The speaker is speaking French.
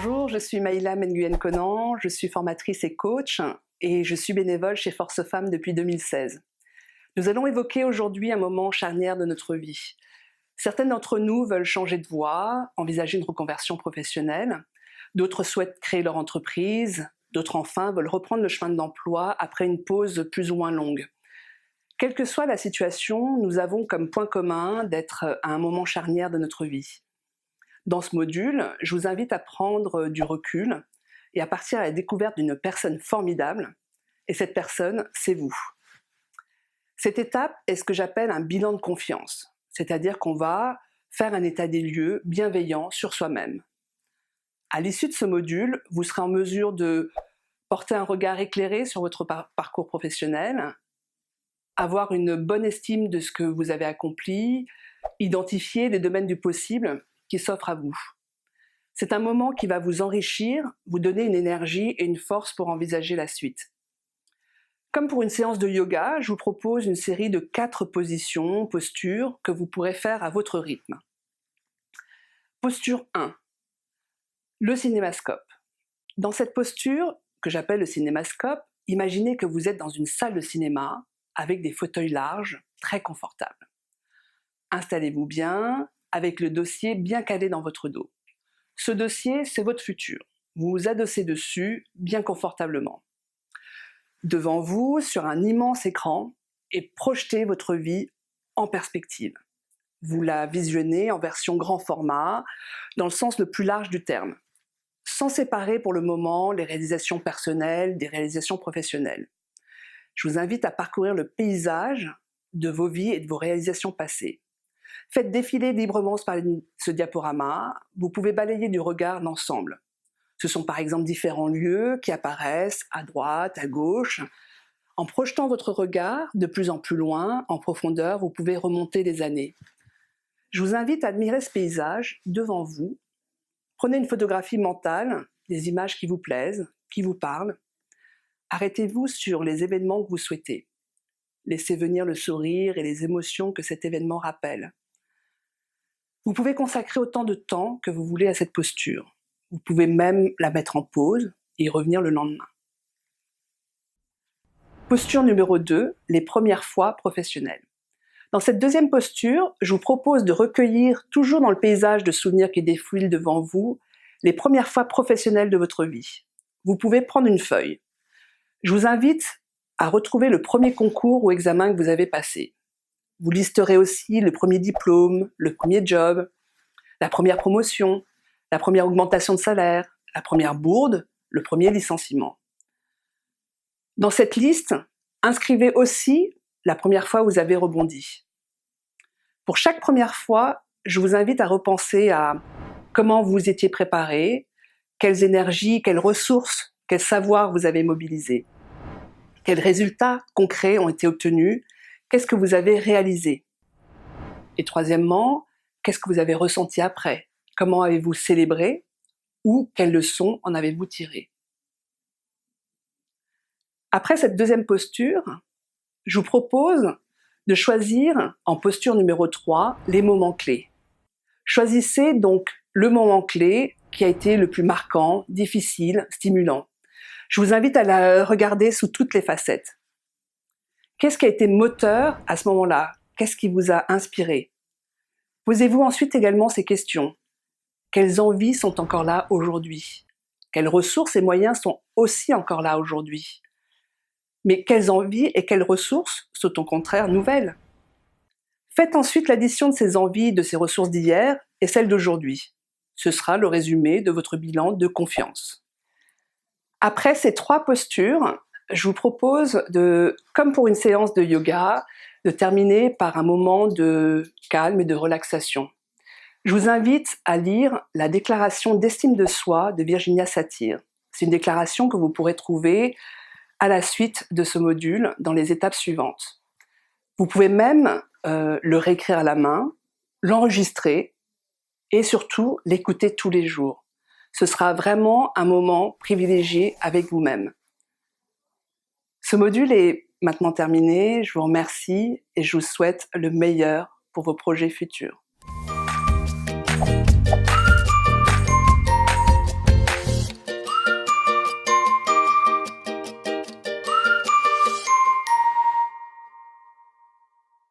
Bonjour, je suis Maïla Menguyen-Conan, je suis formatrice et coach et je suis bénévole chez Force Femmes depuis 2016. Nous allons évoquer aujourd'hui un moment charnière de notre vie. Certaines d'entre nous veulent changer de voie, envisager une reconversion professionnelle, d'autres souhaitent créer leur entreprise, d'autres enfin veulent reprendre le chemin de l'emploi après une pause plus ou moins longue. Quelle que soit la situation, nous avons comme point commun d'être à un moment charnière de notre vie. Dans ce module, je vous invite à prendre du recul et à partir à la découverte d'une personne formidable, et cette personne, c'est vous. Cette étape est ce que j'appelle un bilan de confiance, c'est-à-dire qu'on va faire un état des lieux bienveillant sur soi-même. À l'issue de ce module, vous serez en mesure de porter un regard éclairé sur votre parcours professionnel, avoir une bonne estime de ce que vous avez accompli, identifier les domaines du possible qui s'offrent à vous. C'est un moment qui va vous enrichir, vous donner une énergie et une force pour envisager la suite. Comme pour une séance de yoga, je vous propose une série de 4 positions, postures, que vous pourrez faire à votre rythme. Posture 1, le cinémascope. Dans cette posture, que j'appelle le cinémascope, imaginez que vous êtes dans une salle de cinéma avec des fauteuils larges, très confortables. Installez-vous bien, avec le dossier bien calé dans votre dos. Ce dossier, c'est votre futur. Vous vous adossez dessus bien confortablement. Devant vous, sur un immense écran, et projetez votre vie en perspective. Vous la visionnez en version grand format, dans le sens le plus large du terme, sans séparer pour le moment les réalisations personnelles des réalisations professionnelles. Je vous invite à parcourir le paysage de vos vies et de vos réalisations passées. Faites défiler librement ce diaporama, vous pouvez balayer du regard l'ensemble. Ce sont par exemple différents lieux qui apparaissent à droite, à gauche. En projetant votre regard de plus en plus loin, en profondeur, vous pouvez remonter les années. Je vous invite à admirer ce paysage devant vous. Prenez une photographie mentale, des images qui vous plaisent, qui vous parlent. Arrêtez-vous sur les événements que vous souhaitez. Laissez venir le sourire et les émotions que cet événement rappelle. Vous pouvez consacrer autant de temps que vous voulez à cette posture. Vous pouvez même la mettre en pause et y revenir le lendemain. Posture numéro 2, les premières fois professionnelles. Dans cette deuxième posture, je vous propose de recueillir, toujours dans le paysage de souvenirs qui défilent devant vous, les premières fois professionnelles de votre vie. Vous pouvez prendre une feuille. Je vous invite à retrouver le premier concours ou examen que vous avez passé. Vous listerez aussi le premier diplôme, le premier job, la première promotion, la première augmentation de salaire, la première bourde, le premier licenciement. Dans cette liste, inscrivez aussi la première fois où vous avez rebondi. Pour chaque première fois, je vous invite à repenser à comment vous étiez préparé, quelles énergies, quelles ressources, quels savoirs vous avez mobilisés, quels résultats concrets ont été obtenus, qu'est-ce que vous avez réalisé. Et troisièmement, qu'est-ce que vous avez ressenti après? Comment avez-vous célébré? Ou quelles leçons en avez-vous tirées? Après cette deuxième posture, je vous propose de choisir, en posture numéro 3, les moments clés. Choisissez donc le moment clé qui a été le plus marquant, difficile, stimulant. Je vous invite à la regarder sous toutes les facettes. Qu'est-ce qui a été moteur à ce moment-là? Qu'est-ce qui vous a inspiré? Posez-vous ensuite également ces questions. Quelles envies sont encore là aujourd'hui? Quelles ressources et moyens sont aussi encore là aujourd'hui? Mais quelles envies et quelles ressources sont au contraire nouvelles? Faites ensuite l'addition de ces envies, de ces ressources d'hier et celles d'aujourd'hui. Ce sera le résumé de votre bilan de confiance. Après ces 3 postures, je vous propose comme pour une séance de yoga, de terminer par un moment de calme et de relaxation. Je vous invite à lire la déclaration d'estime de soi de Virginia Satir. C'est une déclaration que vous pourrez trouver à la suite de ce module dans les étapes suivantes. Vous pouvez même le réécrire à la main, l'enregistrer et surtout l'écouter tous les jours. Ce sera vraiment un moment privilégié avec vous-même. Ce module est maintenant terminé, je vous remercie et je vous souhaite le meilleur pour vos projets futurs.